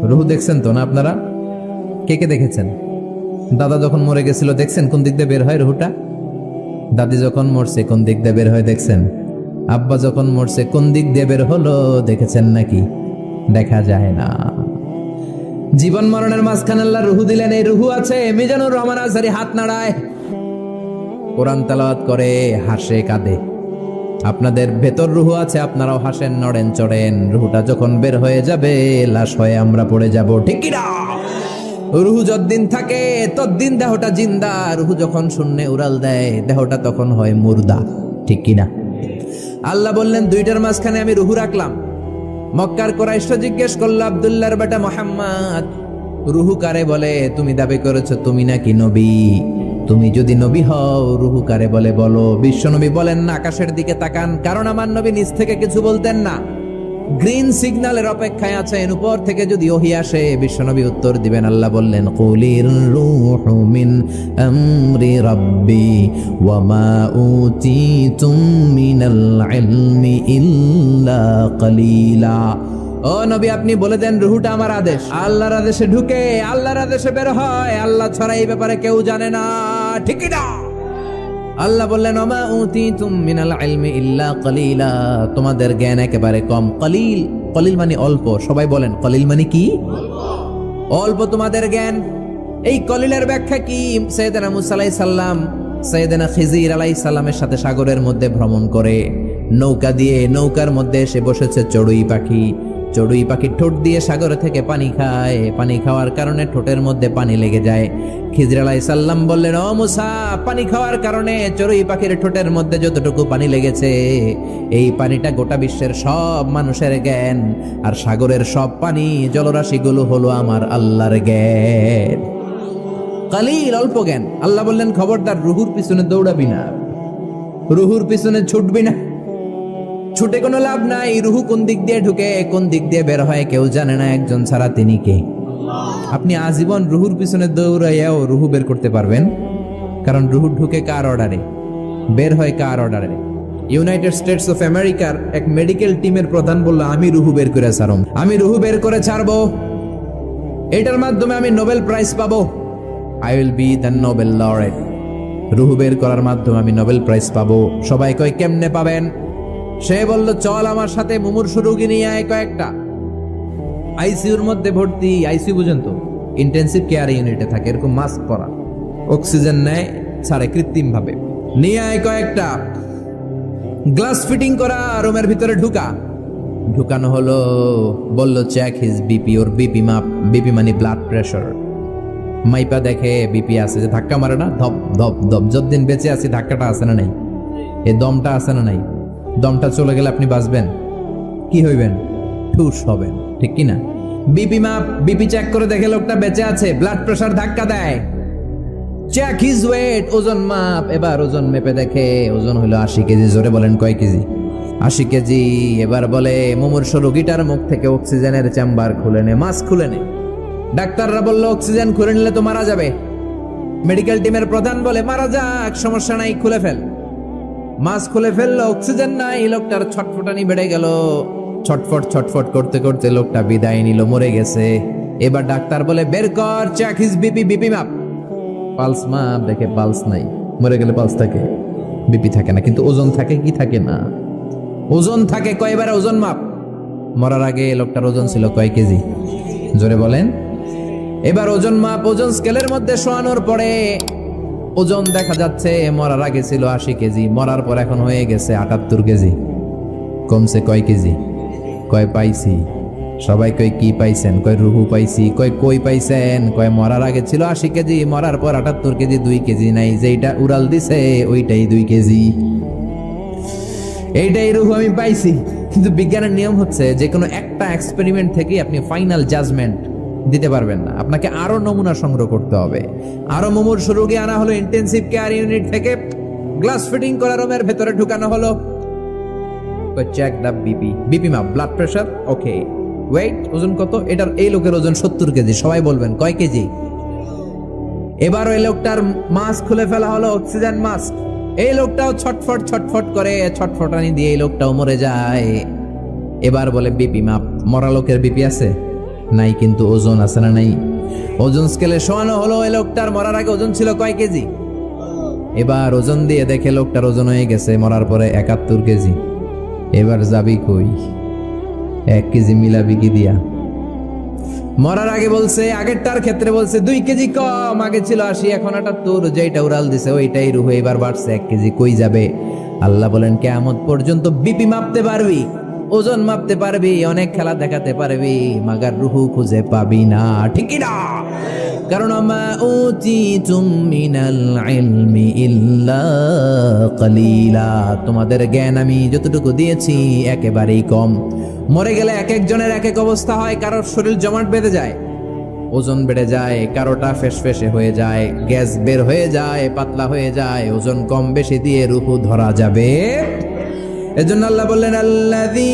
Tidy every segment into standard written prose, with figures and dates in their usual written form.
রুহু দেখছেন তো না আপনারা? কে কে দেখেছেন? দাদা যখন মরে গেছিল দেখছেন কোন দিক দিয়ে বের হয় রুহুটা? দাদি যখন মরছে কোন দিক দিয়ে বের হয় দেখছেন? আব্বা যখন মরছে কোন দিক দিয়ে বের হলো দেখেছেন নাকি? দেখা যায় না। জীবন মরণের মাঝখানে আল্লাহ রুহু দিলেন। এই রুহু আছে। মিজানুর রহমান আজহারী হাত নাড়ায়, কোরআন তেলাওয়াত করে, হাসে, কাঁদে। আপনাদের ভেতর রুহু আছে, আপনারাও হাসেন, নড়েন, চড়েন। রুহুটা যখন বের হয়ে যাবে লাশ হয়ে আমরা পড়ে যাব, ঠিক কি না? রুহু যতদিন থাকে ততদিন দেহটা জিন্দা। রুহু যখন শূন্যে উড়াল দেয় দেহটা তখন হয় মুর্দা, ঠিক কি না? আল্লাহ বললেন দুইটার মাঝখানে আমি রুহু রাখলাম। মক্কার কুরাইশরা জিজ্ঞেস করল, আব্দুল্লাহর বেটা মুহাম্মদ, রুহু কারে বলে? তুমি দাবি করেছো তুমি নাকি নবী। তুমি যদি নবী হও রুহু কারে বলে বলো। বিশ্ব নবী বলেন না, আকাশের দিকে তাকান, কারণ আমার নবী নিজ থেকে কিছু বলতেন না। গ্রিন সিগন্যালের অপেক্ষায় আছেন, উপর থেকে যদি ওহী আসে বিশ্ব নবী উত্তর দিবেন। আল্লাহ বললেন, কুলির রূহু মিন আমরি রাব্বি ওয়া মা উতিতুম মিনাল ইলমি ইল্লা কালিলা। ও নবী, আপনি বলে দেন রুহুটা আমার আদেশ। আল্লাহর আদেশে ঢুকে আল্লাহর আদেশে বের হয়। আল্লাহ ছাড়া এই ব্যাপারে কেউ জানে না, ঠিক না? আল্লাহ বললেন, ওমা উতিতুম মিনাল ইলমি ইল্লা কালিলা। তোমাদের জ্ঞান একেবারে কম। কলিল, কলিল মানে অল্প। সবাই বলেন কলিল মানে কি? অল্প তোমাদের জ্ঞান। এই কলিলের ব্যাখ্যা কি? সাইয়েদনা মুসা আলাইহিস সালাম সাইয়েদনা খিজির আলাইহিস সালামের সাথে সাগরের মধ্যে ভ্রমণ করে নৌকা দিয়ে, নৌকার মধ্যে এসে বসেছে চড়ুই পাখি। চড়ুই পাখি ঠোঁট দিয়ে সাগর থেকে পানি খায়। পানি খাওয়ার কারণে ঠোঁটের মধ্যে পানি লেগে যায়। খিজির আলাইহিস সালাম বললেন, ও মুসা, পানি খাওয়ার কারণে চড়ুই পাখির ঠোঁটের মধ্যে যতটুকু পানি লেগেছে এই পানিটা গোটা বিশ্বের সব মানুষের জ্ঞান, আর সাগরের সব পানি জলরাশিগুলো হলো আমার আল্লাহর জ্ঞান। কালিল, অল্প জ্ঞান। আল্লাহ বললেন, খবরদার রুহুর পিছনে দৌড়াবি না, রুহুর পিছনে ছুটবি না। ছুটে কোনো লাভ নাই। রুহু কোন দিক দিয়ে ঢুকে কোন দিক দিয়ে বের হয় কেউ জানে না, একজন ছাড়া, তিনি কে? আপনি আজীবন রুহুর পিছনে দৌড়াইয়াও রুহু বের করতে পারবেন, কারণ রুহু ঢুকে কার অর্ডারে, বের হয় কার অর্ডারে? ইউনাইটেড স্টেটস অফ আমেরিকার এক মেডিকেল টিমের প্রধান বলল, আমি রুহু বের করে ছাড়ব, আমি রুহু বের করে ছাড়বো, এটার মাধ্যমে আমি নোবেল প্রাইজ পাবো। I will be the Nobel laureate. রুহু বের করার মাধ্যমে আমি নোবেল প্রাইজ পাবো। সবাই কয়, কেমনে পাবেন? সে বলল, চল আমার সাথে মুমূর্ষু রোগী নিয়ে আয় কয়েকটা। আইসিইউর মধ্যে ভর্তি। আইসিইউ বুঝেন তো, ইন্টেনসিভ কেয়ার ইউনিটে থাকে, এরকম মাস্ক পরা, অক্সিজেন নেয়, ছাড়ে কৃত্রিম ভাবে। নিয়ে আয় কয়েকটা, গ্লাস ফিটিং করা, রুমের ভিতরে ঢুকানো হলো। বলল, চেক হিজ বিপি। ওর বিপি মাপ। বিপি মানে ব্লাড প্রেশার। মাইপা দেখে বিপি আছে, যে ধাক্কা মারে না, ধপ ধপ ধপ। যতদিন বেঁচে আছি ধাক্কাটা আছে না নাই, এই দমটা আছে না নাই? দমটা চলে গেলে আপনি বাঁচবেন, কি হইবেন? ঠুস হবেন, ঠিক কি না? বিপি মাপ, বিপি চেক করে দেখে লোকটা বেঁচে আছে। ব্লাড প্রেশার ধাক্কা দেয়। চেক হিজ ওয়েট, ওজন মাপ। এবার ওজন মেপে দেখে ওজন হলো 80 কেজি। জোরে বলেন, কয় কেজি? 80 কেজি। এবার বলে, মুমূর্ষু রোগীটার মুখ থেকে অক্সিজেনের চেম্বার খুলে নে, মাস্ক খুলে নে। ডাক্তাররা বলল, অক্সিজেন খুলে নিলে তো মারা যাবে। মেডিকেল টিমের প্রধান বলে, মারা যাক, সমস্যা নাই, খুলে ফেল। মাস্ক খুলে ফেললো, অক্সিজেন নাই। লোকটার ছটফটানি বেড়ে গেল। ছটফট ছটফট করতে করতে লোকটা বিদায় নিল, মরে গেছে। এবার ডাক্তার বলে, বের কর, চেক হিজ বিপি। বিপি মাপ, পালস মাপ। দেখে পালস নাই। মরে গেলে পালস থাকে, বিপি থাকে না, কিন্তু ওজন থাকে কি থাকে না? ওজন থাকে। কয়বার ওজন মাপ। মরার আগে লোকটার ওজন ছিল কয় কেজি? জোরে বলেন। এবার ওজন মাপ। ওজন স্কেলের মধ্যে শোয়ানোর পরে ওজন দেখা যাচ্ছে মরার আগে ছিল 80 কেজি, মরার পর এখন হয়ে গেছে 78 কেজি। কমছে কয় কেজি? কয় পাইছি? সবাই কয় কি পাইছেন? কয় রুহু পাইছি। কয় কই পাইছেন? কয় মরার আগে ছিল 80 কেজি, মরার পর 78 কেজি, 2 কেজি নাই। যেইটা উড়াল দিছে ওইটাই 2 কেজি। এইটাই রুহু আমি পাইছি। কিন্তু বিজ্ঞানের নিয়ম হচ্ছে, যে কোনো একটা এক্সপেরিমেন্ট থেকে আপনি ফাইনাল জাজমেন্ট দিতে পারবেন না, আপনাকে আরো নমুনা সংগ্রহ করতে হবে। আরো মুমূর্ষু রোগী আনা হলো ইন্টেনসিভ কেয়ার ইউনিট থেকে, গ্লাস ফিটিং করা রুমের ভেতরে ঢুকানো হলো। চেক দা বিপি। বিপি মাপ, ব্লাড প্রেশার, ওকে। ওয়েট, ওজন কত? এটার, এই লোকের ওজন 70 কেজি। সবাই বলবেন কয় কেজি? এবার ওই লোকটার মাস্ক খুলে ফেলা হলো, অক্সিজেন মাস্ক। এই লোকটাও ছটফট ছটফট করে, ছটফটানি দিয়ে এই লোকটাও মরে যায়। এবার বলে বিপি মাপ। মরা লোকের বিপি আছে? নাই, কিন্তু ওজন আছে না নাই? ওজন স্কেলে শোয়ানো হলো, এই লোকটার মরার আগে ওজন ছিল কয় কেজি? এবার ওজন দিয়ে দেখে লোকটার ওজন হয়ে গেছে মরার পরে 71 কেজি। এবার যাবি কই? 1 কেজি মিলাবি কি দিয়া? মরার আগে বলছে, আগেরটার ক্ষেত্রে বলছে 2 কেজি কম, আগে ছিল 80 এখন 78, যেটা উড়াল দিছে ওইটাই রুহু এবার বাড়ছে 1 কেজি। কই যাবে? আল্লাহ বলেন কিয়ামত পর্যন্ত বিপি মাপতে পারবি, ওজন মাপতে পারবি, অনেক খেলা দেখাতে পারবি, মাগার রুহু খুঁজে পাবি না। ঠিক না? কারণ মা উতিতুম মিনাল ইলমি ইল্লা কালিলা, তোমাদের জ্ঞান আমি যতটুকু দিয়েছি একেবারেই কম। মরে গেলে এক একজনের এক এক অবস্থা হয়, কারোর শরীর জমাট বেঁধে যায়, ওজন বেড়ে যায়, কারোটা ফেসফেসে হয়ে যায়, গ্যাস বের হয়ে যায়, পাতলা হয়ে যায়, ওজন কম বেশি দিয়ে রূহ ধরা যাবে। এজন্য আল্লাহ বললেন আল্লাযী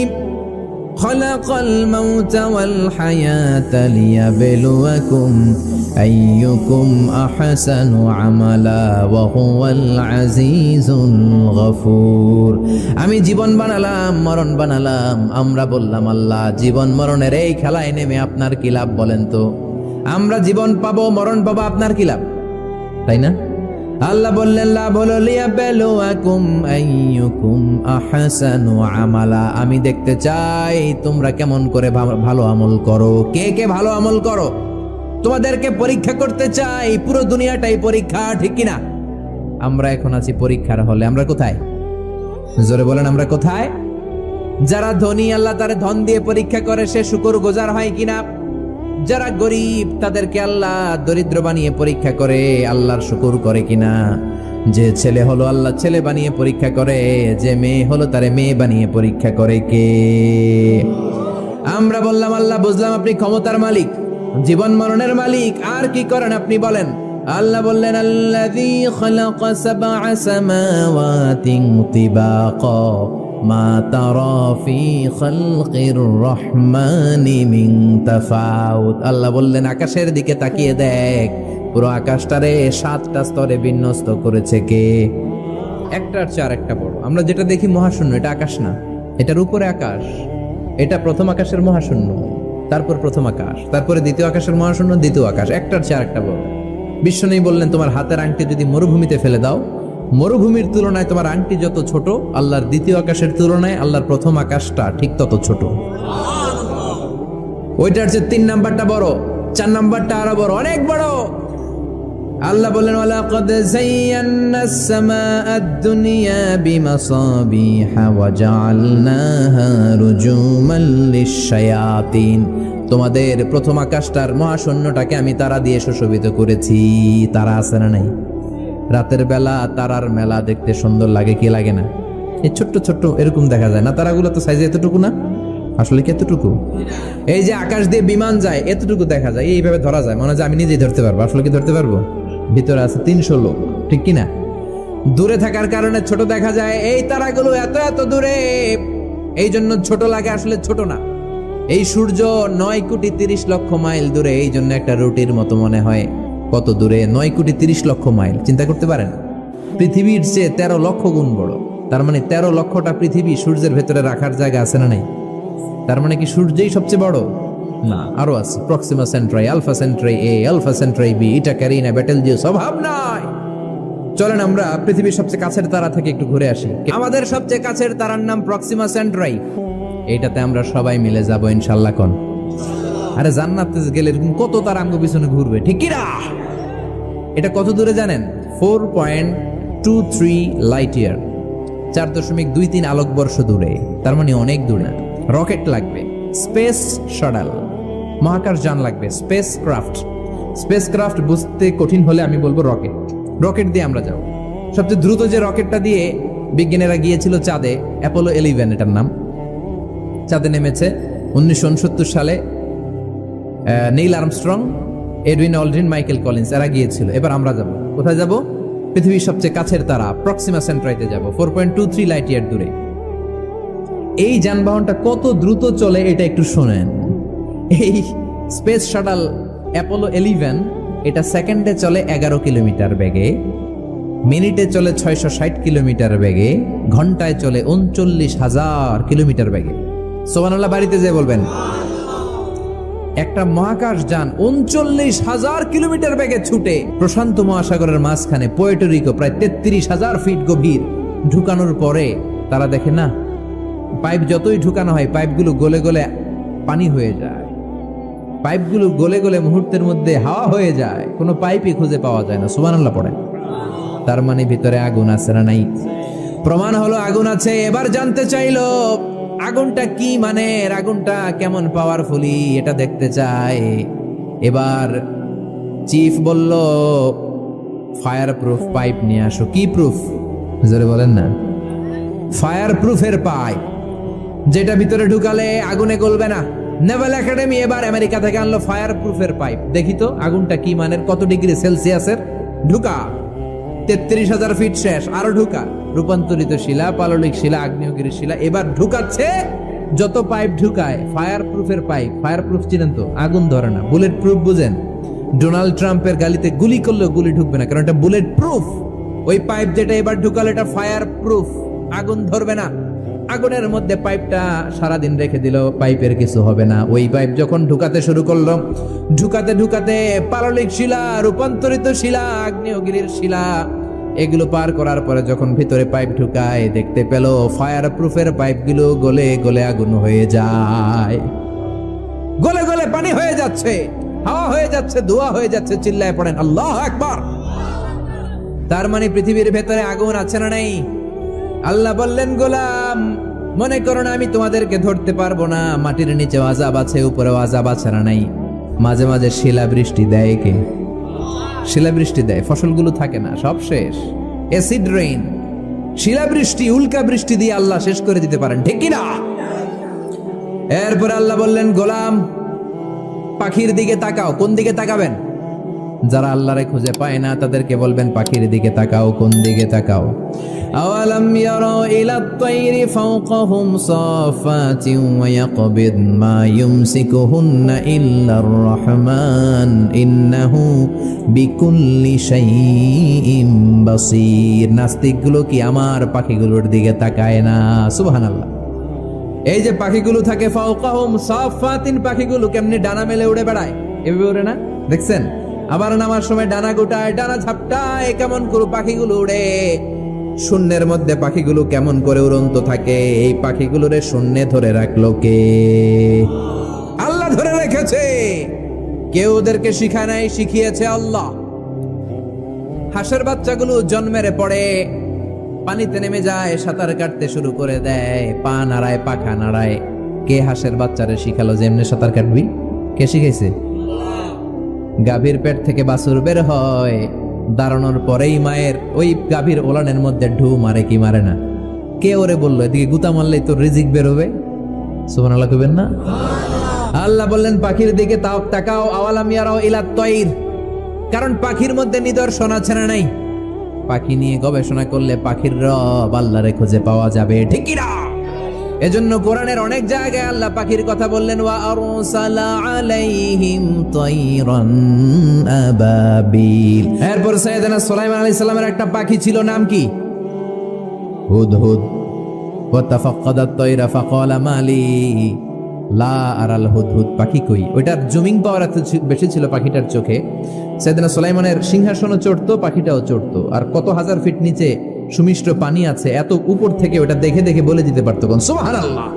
খালাকাল মাউতা ওয়াল হায়াতা লিয়াবলুয়াকুম আইয়ুকুম আহসানু আমালা ওয়া হুয়াল আজিজুল গফুর। আমি জীবন বানালাম, মরণ বানালাম, আমরা বললাম আল্লাহ জীবন মরণের এই খেলায় নেমে আপনার কি লাভ বলেন তো? আমরা জীবন পাবো, মরণ পাবো, আপনার কি লাভ? তাই না? আল্লাহ বললেন লাভ হলো লিয়াবলুয়াকুম আইয়ুকুম আহসানু আমালা, আমি দেখতে চাই তোমরা কেমন করে ভালো আমল করো, কে কে ভালো আমল করো, তোমাদেরকে পরীক্ষা করতে চাই। পুরো দুনিয়াটাই পরীক্ষা, ঠিক কিনা? আমরা এখন আছি পরীক্ষার হলে। আমরা কোথায়? জোরে বলেন, আমরা কোথায়? যারা ধনী আল্লাহ তারে ধন দিয়ে পরীক্ষা করে, সে শুকরগুজার হয় কিনা? যারা গরিব তাদেরকে আল্লাহ দরিদ্র বানিয়ে পরীক্ষা করে, আল্লাহর শুকর করে কিনা? যে ছেলে হলো আল্লাহ ছেলে বানিয়ে পরীক্ষা করে, যে মেয়ে হলো তারে মেয়ে বানিয়ে পরীক্ষা করে কে? আমরা বললাম আল্লাহ বুঝলাম আপনি ক্ষমতার মালিক, জীবন মরণের মালিক, আর কি করেন আপনি বলেন? আল্লাহ বললেন আল্লাযী খালাকা সাবআ সামাওয়াতিন তিবাকা মা তারা ফি খালকির রহমানি মিন তাফাউত। আল্লাহ বললেন আকাশের দিকে তাকিয়ে দেখ, পুরো আকাশটারে 7টা স্তরে বিন্যস্ত করেছে কে? একটার চেয়ে আরেকটা বড়। আমরা যেটা দেখি মহাশূন্য, এটা আকাশ না, এটার উপরে আকাশ। এটা প্রথম আকাশের মহাশূন্য, তারপর প্রথম আকাশ, তারপরে দ্বিতীয় আকাশের মহাশূন্য, দ্বিতীয় আকাশ, একটার চেয়ে আরেকটা বড়। বিশ্বনবী বললেন তোমার হাতের আংটি যদি মরুভূমিতে ফেলে দাও, মরুভূমির তুলনায় তোমার আংটি যত ছোট, আল্লাহর দ্বিতীয় আকাশের তুলনায় আল্লাহর প্রথম আকাশটা ঠিক তত ছোট। ওইটার চেয়ে 3 নাম্বারটা বড়, 4 নাম্বারটা আরো বড়, অনেক বড়। আল্লাহ বললেন ওয়ালাকাদ যায়্যানাস সামাআদ দুনিয়া বিমাসাবিহা ওয়া জাআলনাহা রুজুমান লিশ-শায়াতিন। তোমাদের প্রথম আকাশটার মহাশূন্যটাকে আমি তারা দিয়ে সুশোভিত করেছি। তারা আছে না নাই? রাতের বেলা তারার মেলা দেখতে সুন্দর লাগে, কি লাগে না? এই ছোট্ট ছোট্ট এরকম দেখা যায় না? তারাগুলো তো সাইজে এতটুকু না, আসলে কি এতটুকু? এই যে আকাশ দিয়ে বিমান যায়, এতটুকু দেখা যায়, এইভাবে ধরা যায়, মনে হয় আমি নিজেই ধরতে পারবো। আসলে কি ধরতে পারবো? ভিতরে আছে 300 লোক, ঠিক কিনা? দূরে থাকার কারণে ছোট দেখা যায়। এই তারাগুলো এত এত দূরে, এই জন্য ছোট লাগে, আসলে ছোট না। এই সূর্য 9,30,00,000 মাইল দূরে, এই জন্য একটা রুটির মতো মনে হয়। কত দূরে? 9,30,00,000 মাইল। চিন্তা করতে পারেন? পৃথিবীর চেয়ে 13 লক্ষ গুণ বড়। তার মানে 13 লক্ষটা পৃথিবী সূর্যের ভেতরে রাখার জায়গা আছে না নাই? তার মানে কি সূর্যই সবচেয়ে বড়? না, আরো আছে। প্রক্সিমা সেন্ট্রাই, আলফা সেন্ট্রাই এ, আলফা সেন্ট্রাই বি, এটা ক্যারিনা, বেটেলজিউস, অভাব নাই। চলেন আমরা পৃথিবীর সবচেয়ে কাছের তারা থেকে একটু ঘুরে আসি। আমাদের সবচেয়ে কাছের তারার নাম প্রক্সিমা সেন্ট্রাই। এইটাতে আমরা সবাই মিলে যাব ইনশাআল্লাহ। কোন? আরে জান্নাতে গেলে এরকম কত তারা আমগো পিছনে ঘুরবে, ঠিক কি না? এটা কত দূরে জানেন? 4.23 লাইট ইয়ার, 4.23 আলোকবর্ষ দূরে। তার মানে অনেক দূরে। রকেট লাগবে, স্পেস শাটল, মহাকাশ যান লাগবে, স্পেস ক্রাফট। স্পেস ক্রাফট বুঝতে কঠিন হলে আমি বলবো রকেট। রকেট দিয়ে আমরা যাব। সবচেয়ে দ্রুত যে রকেটটা দিয়ে বিজ্ঞানীরা গিয়েছিল চাঁদে, অ্যাপোলো 11 এটার নাম। চাঁদে নেমেছে 1969 সালে Neil Armstrong, Edwin Aldrin, Michael Collins, এরা গিয়েছিল। এবার আমরা যাব। কোথায় যাব? পৃথিবীর সবচেয়ে কাছের তারা প্রক্সিমা সেন্ট্রাইতে যাব, 4.23 লাইট ইয়ার দূরে। এই যানবাহনটা কত দ্রুত চলে এটা একটু শোনেন। এই স্পেস শাটল অ্যাপোলো 11 এটা সেকেন্ডে চলে 11 কিলোমিটার বেগে, মিনিটে চলে 660 কিলোমিটার বেগে, ঘন্টায় চলে 39,000 কিলোমিটার বেগে। সুবহানাল্লাহ বাড়িতে যেয়ে বলবেন। একটা মহাকাশ যান ৩৯,০০০ কিলোমিটার বেগে ছুটে প্রশান্ত মহাসাগরের মাঝখানে পুয়ের্টো প্রায় ৩৩,০০০ ফিট গভীর ঢুকানোর পরে তারা দেখে না, পাইপ যতই ঢুকানো হয় পাইপগুলো গলে গলে পানি হয়ে যায়, পাইপগুলো গলে গলে মুহূর্তের মধ্যে হাওয়া হয়ে যায়, কোনো পাইপই খুঁজে পাওয়া যায় না। সুবহানাল্লাহ পড়েন। তার মানে ভিতরে আগুন আছে না নাই? প্রমাণ হলো আগুন আছে। এবার জানতে চাইলো আগুনটা কি মানের, আগুনটা কেমন পাওয়ারফুলি, এটা দেখতে চায়। এবার চিফ বলল ফায়ার প্রুফ পাইপ নিয়ে আসো। কি প্রুফ? জোরে বলেন না। ফায়ার প্রুফের পাইপ, যেটা ভিতরে ঢুকালে আগুনে গলবে না। নেভাল একাডেমি এবার আমেরিকা থেকে আনলো ফায়ার প্রুফের পাইপ। দেখি তো আগুনটা কি মানের, কত ডিগ্রি সেলসিয়াসের। ঢুকা ৩৩,০০০ ফিট শেষ, আরো ঢুকা। রূপান্তরিত শিলা, পাললিক শিলা, আগ্নেয়গিরি শিলা। এবার ঢুকাচ্ছে, যত পাইপ ঢুকায় ফায়ার প্রুফের পাইপ। ফায়ার প্রুফ চিনেন তো, আগুন ধরে না। বুলেট প্রুফ বুঝেন? ডোনাল্ড ট্রাম্পের গালিতে গুলি করলেও গুলি ঢুকবে না, কারণ এটা বুলেট প্রুফ। ওই পাইপ যেটা এবার ঢুকালো এটা ফায়ার প্রুফ, আগুন ধরবে না। আগুনের মধ্যে পাইপটা সারাদিন রেখে দিল, পাইপের কিছু হবে না। ওই পাইপ যখন ঢুকাতে শুরু করলো, ঢুকাতে ঢুকাতে পাললিক শিলা, রূপান্তরিত শিলা, আগ্নেয়গিরির শিলা, এগুলো পার করার পরে যখন ভিতরে পাইপ ঢুকায়, দেখতে পেল ফায়ার প্রুফের পাইপগুলো গলে গলে আগুন হয়ে যায়, গলে গলে পানি হয়ে যাচ্ছে, হাওয়া হয়ে যাচ্ছে, ধোঁয়া হয়ে যাচ্ছে। চিল্লায় পড়েন আল্লাহু আকবার। তার মানে পৃথিবীর ভেতরে আগুন আছে না নাই? আল্লাহ বললেন, গোলাম মনে করো না আমি তোমাদেরকে ধরতে পারবো না, মাটির নিচে আযাব আছে, উপরেও আযাব আছে না নাই? মাঝে মাঝে শিলা বৃষ্টি দেয় কে? শিলা বৃষ্টি দেয়, ফসলগুলো থাকে না, সব শেষ। অ্যাসিড রেইন, শিলা বৃষ্টি, উল্কা বৃষ্টি দিয়ে আল্লাহ শেষ করে দিতে পারেন, ঠিক কি না? এরপর আল্লাহ বললেন, গোলাম পাখির দিকে তাকাও। কোন দিকে তাকাবেন? যারা আল্লাহরে খুঁজে পায় না তাদেরকে বলবেন পাখির দিকে তাকাও। কোন দিকে তাকাও? আওয়ালাম ইয়ারাউ ইলাত তায়রি ফাওকাহুম সাফাতিন ওয়া ইয়াকবিদ মা ইউমসিকুহুন্না ইল্লার রহমান ইন্নাহু বিকুল্লি শাইইন বাসীর। নাস্তিকগুলো কি আমার পাখিগুলোর দিকে তাকায় না? সুবহানাল্লাহ। এই যে পাখিগুলো থাকে ফাওকাহুম সাফাতিন, পাখিগুলো কেমনে ডানা মেলে উড়ে বেড়ায়, এভাবে উড়ে না? দেখছেন? আবার নামার সময় ডানা গোটায়, ডানা ঝাপটায়, কেমন করে পাখিগুলো উড়ে। শূন্যের মধ্যে পাখিগুলো কেমন করে উড়ন্ত থাকে। এই পাখিগুলোরে শূন্যে ধরে রাখলো কে? আল্লাহ ধরে রেখেছে। কেউ ওদেরকে শিখায় নাই, শিখিয়েছে আল্লাহ। হাঁসের বাচ্চাগুলো জন্মের পরে পানিতে নেমে যায়, সাঁতার কাটতে শুরু করে দেয়, পা নাড়ায়, পাখা নাড়ায়। কে হাঁসের বাচ্চারে শিখালো যে এমনি সাঁতার কাটবি? কে শিখাইছে? গাভীর পেট থেকে বাছুর বের হয়, দাঁড়ানোর পরেই মায়ের ওই গাভীর ওলানের মধ্যে ঢু মারে কি মারে না? কে ওরে বললো এদিকে গুতা মারলেই তোর রিজিক বের হবে? সুবহানাল্লাহ কইবেন না? আল্লাহ বললেন পাখির দিকে তাকাও। আওয়ালাম ইয়ারাউ ইলাত তায়র, কারণ পাখির মধ্যে নিদর্শন আছে না নাই? পাখি নিয়ে গবেষণা করলে পাখির রব আল্লাহরে খুঁজে পাওয়া যাবে, ঠিক কি না? এজন্য কোরআনের অনেক জায়গায় আল্লাহ পাখির কথা বললেন, ওয়া আরসালা আলাইহিম তায়রান আবাবিল। এরপর সাইয়েদনা সুলাইমান আলাইহিস সালামের একটা পাখি ছিল, নাম কি? হুদহুদ। ওয়া তাফাক্কাদাত তায়রা ফাকালা মালি লা আরাল হুদহুদ। পাখি কই? ওইটার জুমিং পাওয়ার এত বেশি ছিল পাখিটার চোখে। সাইয়েদনা সুলাইমানের সিংহাসনও চড়তো, পাখিটাও চড়তো। আর কত হাজার ফিট নিচে সুমিষ্ট পানি আছে, এত উপর থেকে ওটা দেখে দেখে বলে দিতে পারতো। কোন সুবহানাল্লাহ।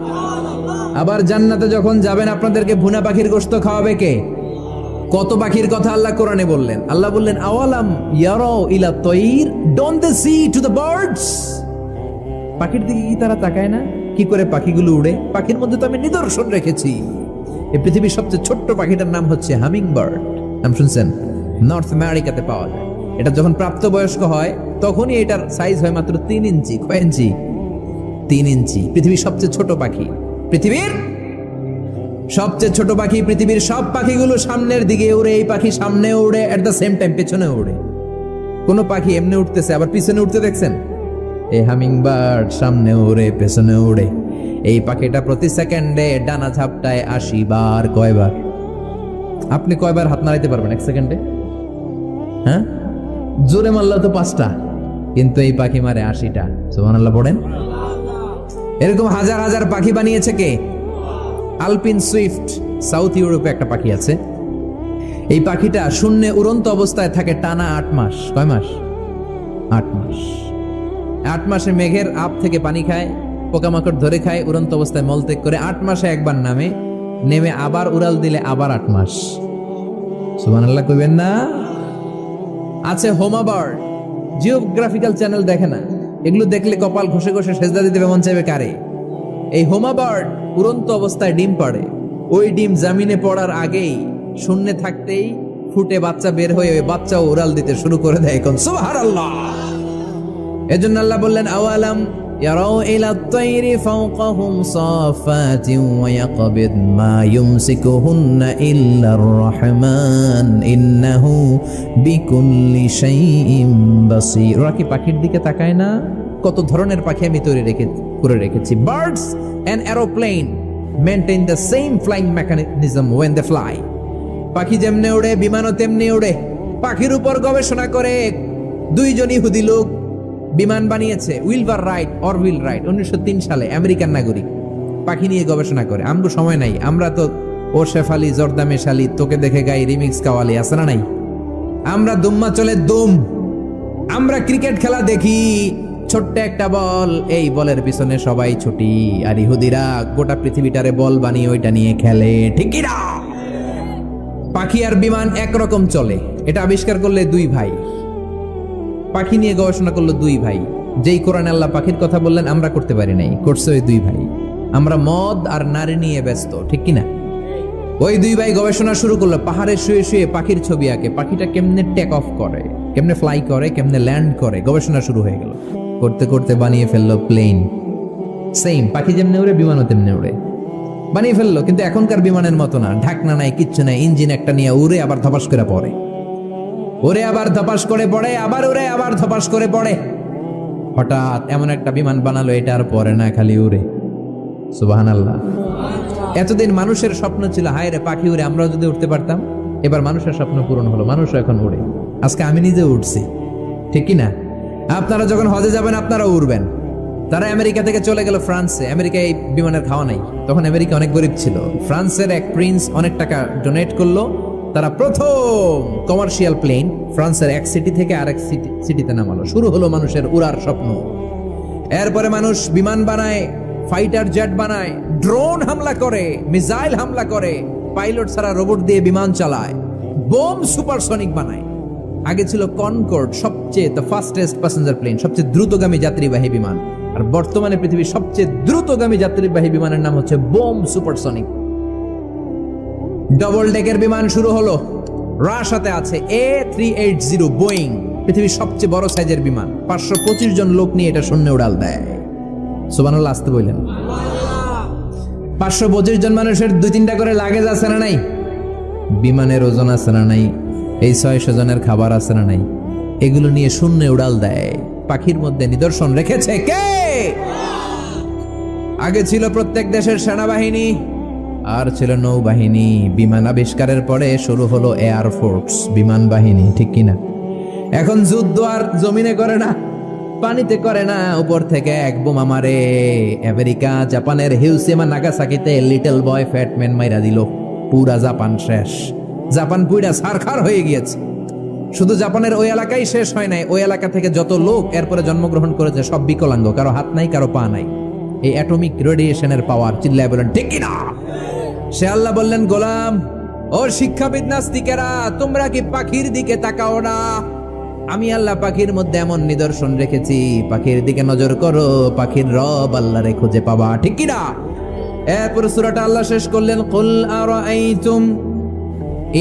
আবার জান্নাতে যখন যাবেন আপনাদেরকে ভুনা পাখির গোশত খাওয়াবে কে? কত পাখির কথা আল্লাহ কোরআনে বললেন। আল্লাহ বললেন, আওয়ালাম ইয়ারাউ ইলা তায়র, don't they see to the birds. পাখির দিকে কি তারা তাকায় না? কি করে পাখিগুলো উড়ে? পাখির মধ্যে তো আমি নিদর্শন রেখেছি। এই পৃথিবীর সবচেয়ে ছোট্ট পাখিটার নাম হচ্ছে হামিং বার্ড। নাম শুনছেন? নর্থ আমেরিকাতে পাওয়া যায়। এটা যখন প্রাপ্তবয়স্ক হয় তখনই এটার সাইজ হয় মাত্র 3 ইঞ্চি। কয় ইঞ্চি? 3 ইঞ্চি। পৃথিবীর সবচেয়ে ছোট পাখি, পৃথিবীর সবচেয়ে ছোট পাখি। পৃথিবীর সব পাখিগুলো সামনের দিকে উড়ে, এই পাখি সামনে উড়ে, এট দ্য সেম টাইম পেছনে উড়ে। কোন পাখি এমনি উঠতেছে আবার পিছনে উঠতে দেখছেন? এই হামিং বার্ড সামনে উড়ে, পেছনে উড়ে। এই পাখিটা প্রতি সেকেন্ডে ডানা ঝাপটায় 80 বার। কয়বার? আপনি কয়বার হাত নাড়াইতে পারবেন এক সেকেন্ডে? হ্যাঁ, জোরে মারলেও তো 5টা, কিন্তু এই পাখি মারে 80টা। সুবহানাল্লাহ পড়েন। এরকম হাজার হাজার পাখি বানিয়েছে কে? আলপিন সুইফট সাউথ ইউরোপে একটা পাখি আছে। এই পাখিটা শূন্যে উড়ন্ত অবস্থায় থাকে টানা 8 মাস। কয় মাস? 8 মাস। 8 মাসে মেঘের আপ থেকে পানি খায়, পোকামাকড় ধরে খায়, উড়ন্ত অবস্থায় মলত্যাগ করে 8 মাসে একবার নেমে আবার উড়াল দিলে আবার 8 মাস। সুবহানাল্লাহ কইবেন না? আছে হোমা বার্ড, জিওগ্রাফিক্যাল চ্যানেল দেখে না, এগুলো দেখলে কপাল ঘষে ঘষে সেজদা দিতে মন চাইবে কারে? এই হোমা বার্ড উড়ন্ত অবস্থায় ডিম পাড়ে, ওই ডিম জামিনে পড়ার আগেই শূন্যে থাকতেই ফুটে বাচ্চা বের হয়ে ওই বাচ্চাও উড়াল দিতে শুরু করে দেয়। এখন সুবহানাল্লাহ। এজন্য আল্লাহ বললেন আওয়ালাম ইয়ারাউ ইলা আত-তায়রি ফাওকাহুম সাফাতিন ওয়া ইয়াকবিদ মা ইউমসিকুহুন্না ইল্লার রহমান ইন্নাহু বিকুল্লি শাইইন বাসীর। ওরা কি পাখির দিকে তাকায় না? কত ধরনের পাখি আমি তৈরি করে রেখেছি। Birds and aeroplane maintain the same flying mechanism when they fly. পাখি যেমনে ওড়ে বিমানও তেমনি ওড়ে। পাখির উপর গবেষণা করে দুইজন ইহুদি লোক বিমান বানিয়েছে, উইলবার রাইট, অরভিল রাইট, 1903 সালে, আমেরিকান নাগরিক। পাখি নিয়ে গবেষণা করে। আমগো সময় নাই, আমরা তো ও শেফালি জর্দা মেশালি তোকে দেখে গাই রিমিক্স কাওয়ালি আছে না নাই? আমরা দুম্মা চলে দুম। আমরা ক্রিকেট খেলা দেখি, ছোট্ট একটা বল, এই বলের পিছনে সবাই ছুটি, আর ইহুদিরা গোটা পৃথিবীটারে বল বানিয়ে ওইটা নিয়ে খেলে। ঠিক কি না? পাখি আর বিমান একরকম চলে। এটা আবিষ্কার করলে দুই ভাই, পাখি নিয়ে গবেষণা করলো দুই ভাই। যেই কোরআনে আল্লাহ পাখির কথা বললেন আমরা করতে পারি নাই, করছে ওই দুই ভাই। আমরা মদ আর নারী নিয়ে ব্যস্ত, ঠিক কিনা? ওই দুই ভাই গবেষণা শুরু করলো, পাহাড়ে শুয়ে শুয়ে পাখির ছবি আঁকে, পাখিটা কেমনে টেক অফ করে, কেমনে ফ্লাই করে, কেমনে ল্যান্ড করে। গবেষণা শুরু হয়ে গেল, করতে করতে বানিয়ে ফেললো প্লেন। সেম পাখি যেমনে উড়ে বিমানও তেমনি উড়ে, বানিয়ে ফেললো। কিন্তু এখনকার বিমানের মতো না, ঢাকনা নাই, কিচ্ছু নাই, ইঞ্জিন একটা নিয়ে উড়ে আবার ধপাস করে পড়ে, ওরে আবার ধপাস করে পড়ে, আবার ওরে আবার ধপাস করে পড়ে। হঠাৎ এমন একটা বিমান বানালো, এটা আর পড়ে না, খালি উড়ে। সুবহানাল্লাহ। এতদিন মানুষের স্বপ্ন ছিল হায় রে পাখি উড়ে, আমরাও যদি উঠতে পারতাম। এবার মানুষের স্বপ্ন পূরণ হলো, মানুষও এখন উড়ে। আজকে আমি নিজে উঠছি, ঠিক কিনা? আপনারা যখন হজে যাবেন আপনারা উড়বেন। তারা আমেরিকা থেকে চলে গেল ফ্রান্সে। আমেরিকায় এই বিমানের খাওয়া নাই, তখন আমেরিকা অনেক গরিব ছিল। ফ্রান্সের এক প্রিন্স অনেক টাকা ডোনেট করলো, তারা প্রথম কমার্শিয়াল প্লেন ফ্রান্সের এক সিটি থেকে আরেক সিটিতে নামালো। শুরু হলো মানুষের উড়ার স্বপ্ন। এরপরে মানুষ বিমান বানায়, ফাইটার জেট বানায়, ড্রোন হামলা করে, মিসাইল হামলা করে, পাইলট ছাড়া রোবট দিয়ে বিমান চালায়, বোম সুপারসনিক বানায়। আগে ছিল কনকর্ড, সবচেয়ে দ্য ফাস্টেস্ট প্যাসেঞ্জার প্লেন, সবচেয়ে দ্রুতগামী যাত্রীবাহী বিমান। আর বর্তমানে পৃথিবীর সবচেয়ে দ্রুতগামী যাত্রীবাহী বিমানের নাম হচ্ছে বোম সুপারসনিক। ডবল ডেকের বিমান শুরু হলো। রাশিয়াতে আছে A380 বোয়িং, পৃথিবীর সবচেয়ে বড় সাইজের বিমান। 525 জন লোক নিয়ে এটা শূন্যে উড়াল দেয়। সুবহানাল্লাহ আসতে বললেন। 525 জন মানুষের 2-3টা করে লাগেজ আছে না নাই? বিমানের ওজন আছে না নাই? এই 600 জনের খাবার আছে না নাই? এগুলো নিয়ে শূন্যে উড়াল দেয়। পাখির মধ্যে নিদর্শন রেখেছে কে? আগে ছিল প্রত্যেক দেশের সেনাবাহিনী, আর ছিল নৌবাহিনী। বিমান আবিষ্কারের পরে শুরু হলো এয়ার ফোর্স, বিমান বাহিনী, ঠিক কিনা? এখন যুদ্ধ আর জমিনে করে না, পানিতে করে না, উপর থেকে এক বোমা মারে। আমেরিকা জাপানের হিরোশিমা নাগাসাকিতে লিটল বয় ফ্যাটম্যান মাইরা দিল, পুরা জাপান শেষ। জাপান পুরা ছারখার হয়ে গিয়েছে। শুধু জাপানের ওই এলাকাই শেষ হয় নাই, ওই এলাকা থেকে যত লোক এরপরে জন্মগ্রহণ করেছে সব বিকলাঙ্গ, কারো হাত নাই, কারো পা নাই। এই অ্যাটমিক রেডিয়েশনের পাওয়ার, চিল্লায় বলেন ঠিক কিনা? সে আল্লাহ বললেন, গোলাম ও শিক্ষাবিদ নাস্তিকেরা, তোমরা কি পাখির দিকে তাকাও না? আমি আল্লাহ পাখির মধ্যে এমন নিদর্শন রেখেছি, পাখির দিকে নজর করো, পাখির রব আল্লাহরে খুঁজে পাবা, ঠিক কিনা? এরপর সূরাটা আল্লাহ শেষ করলেন, কুল আরাআইতুম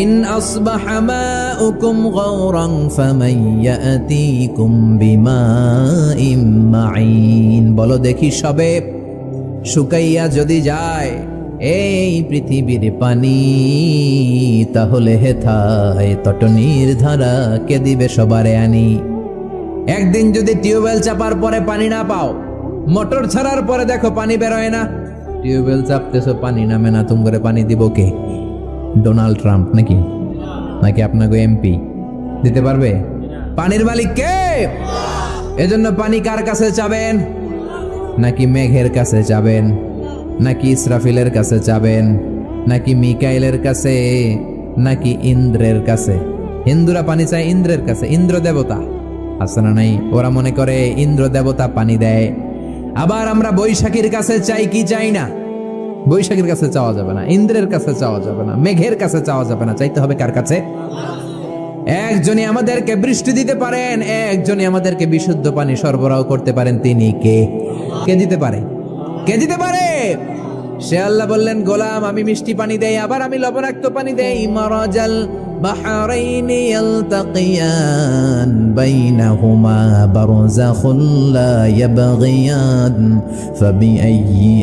ইন আসবাহা মাউকুম গাওরান ফামান ইয়াতিকুম বিমাইম মাইন। বলো দেখি সবে শুকাইয়া যদি যায় এই পৃথিবীর পানি, তাহলে হেথায় তটনির ধারা কে দিবে সবারে আনি। একদিন যদি টিউবওয়েল চাপার পরে পানি না পাও, মোটর ছাড়ার পরে দেখো পানি বেরোয় না, টিউবওয়েল চাপতেছো পানি নামে না, তুমি করে পানি দিব কে? ডোনাল্ড ট্রাম্প নাকি? নাকি আপনাকে এমপি দিতে পারবে? পানির মালিক কে? এজন্য পানি কার কাছে চাবেন? নাকি মেঘের কাছে চাবেন? নাকি ইসরাফিলের কাছে চাবেন, নাকি মিকাইলের কাছে, নাকি ইন্দ্রের কাছে? হিন্দুরা পানি চায় ইন্দ্রের কাছে। ইন্দ্র দেবতা আছে না নাই? ওরা মনে করে ইন্দ্র দেবতা পানি দেয়। আবার আমরা বৈশাখীর কাছে চাই কি চাই না? বৈশাখীর কাছে চাওয়া যাবে না, ইন্দ্রের কাছে চাওয়া যাবে না, মেঘের কাছে চাওয়া যাবে না, চাইতে হবে কার কাছে? একজনই আমাদেরকে বৃষ্টি দিতে পারেন, একজনই আমাদেরকে বিশুদ্ধ পানি সরবরাহ করতে পারেন। তিনি কে? কে দিতে পারে? কে দিতে পারে? সে আল্লাহ বললেন, গোলাম আমি মিষ্টি পানি দেই, আবার আমি লবণাক্ত পানি দেই। মারাজাল বাহরাইনি ইয়ালতাকিয়ান বাইনাহুমা বারযাখুন লা ইয়াবগিয়ান ফাবিআইয়ি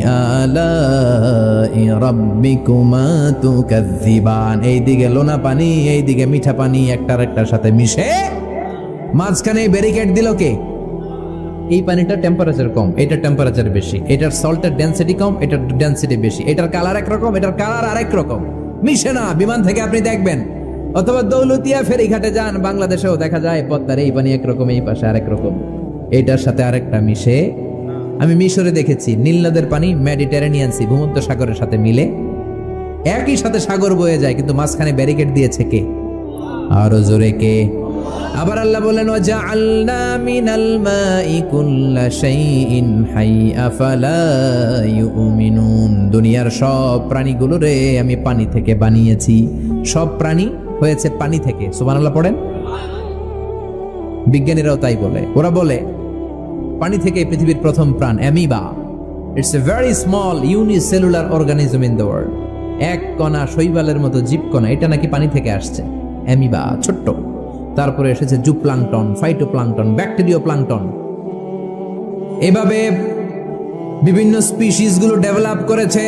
আলাই রাব্বিকুমা তুকাযযিবান। এইদিকে লোনা পানি, এইদিকে মিঠা পানি, একটার একটার সাথে মিশে মাঝখানে ব্যারিকেড দিল কে? এই পানিটার টেম্পারেচার কম, এটার টেম্পারেচার বেশি, এটার সল্টের ডেনসিটি কম, এটার ডেনসিটি বেশি, এটার কালার একরকম, এটার কালার আরেক রকম, মিশে না। বিমান থেকে আপনি দেখবেন, অথবা দৌলতিয়া ফেরিঘাটে যান, বাংলাদেশেও দেখা যায় পদ্মার এই পানি একরকম, এই পাশে আরেক রকম, এটার সাথে আরেকটা মিশে। আমি মিশরে দেখেছি নীল নদের পানি মেডিটেরেনিয়ান সি, ভূমধ্য সাগরের সাথে মিলে একই সাথে সাগর বয়ে যায়, কিন্তু মাঝখানে ব্যারিকেড দিয়েছে কে? আরো জোরে কে? আবার আল্লাহ বলেন, ওয়াজআলনা মিনাল মাই কুল্লা শাইইন হাই আফালা ইউমিনুন। দুনিয়ার সব প্রাণীগুলোরে আমি পানি থেকে বানিয়েছি। সব প্রাণী হয়েছে পানি থেকে। সুবহানাল্লাহ পড়েন। বিজ্ঞানীরাও তাই বলে। ওরা বলে পানি থেকে পৃথিবীর প্রথম প্রাণ amoeba. It's a very small unicellular organism in the world. এক কণা, শৈবালের মতো জীবকণা, এটা নাকি পানি থেকে আসছে। অ্যামিবা ছোট্ট। তারপরে এসেছে জুপ্লাংটন, ফাইটোপ্লাংটন, ব্যাকটেরিয়া প্লাংটন। এভাবে বিভিন্ন স্পিসিস গুলো ডেভেলপ করেছে।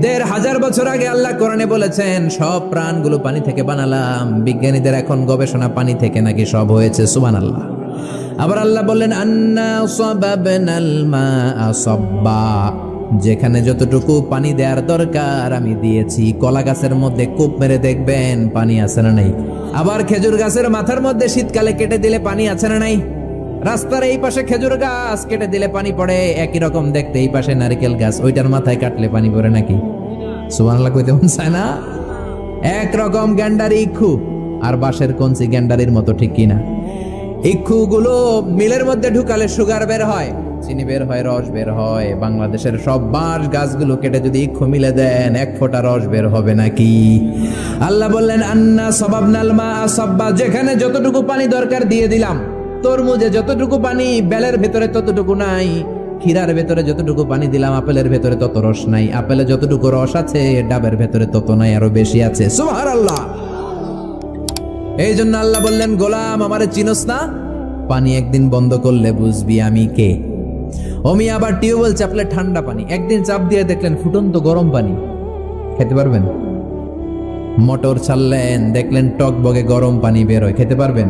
১৫০০ বছর আগে আল্লাহ কোরআনে বলেছেন সব প্রাণগুলো পানি থেকে বানালাম। বিজ্ঞানীদের এখন গবেষণা পানি থেকে নাকি সব হয়েছে। সুবহানাল্লাহ। আবার আল্লাহ বললেন, আন্না সাবাবনাল মাআ সাব্বা। যেখানে যতটুকু পানি দেওয়ার দরকার আমি দিয়েছি। কলা গাছের মধ্যে কূপ মেরে দেখবেন পানি আছে না নাই? আবার খেজুর গাছের মাথার মধ্যে শীতকালে কেটে দিলে পানি আছে না নাই? রাস্তার এই পাশে খেজুর গাছ কেটে দিলে পানি পড়ে, একই রকম দেখতে এই পাশে নারকেল গাছ, ওইটার মাথায় কাটলে পানি পড়ে নাকি? সুবহানাল্লাহ কইতে মন চায় না? একরকম গ্যান্ডারি ইক্ষু আর বাঁশের কঞ্চি গ্যান্ডারির মতো, ঠিক কিনা? ইক্ষু গুলো মিলের মধ্যে ঢুকালে সুগার বের হয়, চিনি বের হয়, রস বের হয়। বাংলাদেশের সব বাঁশ গাছগুলো কেটে যদি ইক্ষু মিলে দেন, এক ফোঁটা রস বের হবে নাকি? আল্লাহ বললেন, আন্না সাবাবনাল মাআ সাব্বা। যেখানে যতটুকু পানি দরকার দিয়ে দিলাম। তরমুজে যতটুকু পানি বেলের ভেতরে ততটুকু নাই, ক্ষীরার ভেতরে যতটুকু পানি দিলাম আপেলের ভেতরে তত রস নাই, আপেলে যতটুকু রস আছে ডাবের ভেতরে তত নাই, আরো বেশি আছে। সুবহানাল্লাহ। এই জন্য আল্লাহ বললেন, গোলাম আমারে চিনোস না? পানি একদিন বন্ধ করলে বুঝবি আমি কে। অমি আবার টিউবওয়েল চাপলে ঠান্ডা পানি, একদিন চাপ দিয়ে দেখলেন ফুটন্ত গরম পানি, খেতে পারবেন? মোটর ছাড়লেন, দেখলেন টকবগে গরম পানি বের হয়, খেতে পারবেন?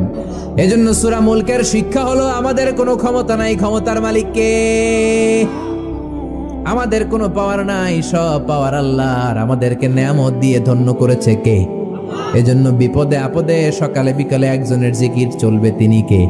এজন্য সূরা মুলকের শিক্ষা হলো আমাদের কোনো ক্ষমতা নাই, ক্ষমতার মালিক কে? আমাদের কোনো পাওয়ার নাই, সব পাওয়ার আল্লাহর। আমাদেরকে নেয়ামত দিয়ে ধন্য করেছে কে? এজন্য বিপদে আপদে সকালে বিকালে একজনের জিকির চলবে, তিনি কে?